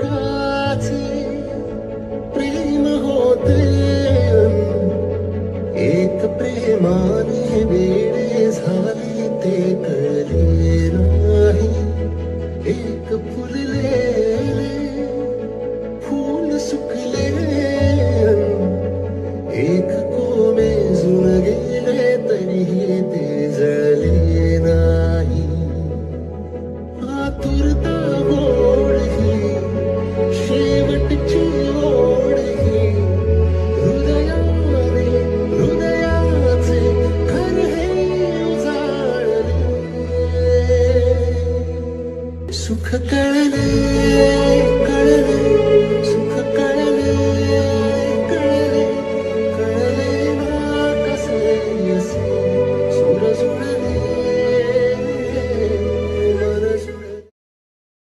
एकाचे प्रेम होते एक प्रेमाने वेडे झाले ते कळले नाही एक फुललेले फूल सुकले एक कोमेजून गेले तरीही ते जळले नाही आतुरता गोड ही शेवटची ओढ ही हृदयाने हृदयाचे घर हे उजाळले सुख कळले कळले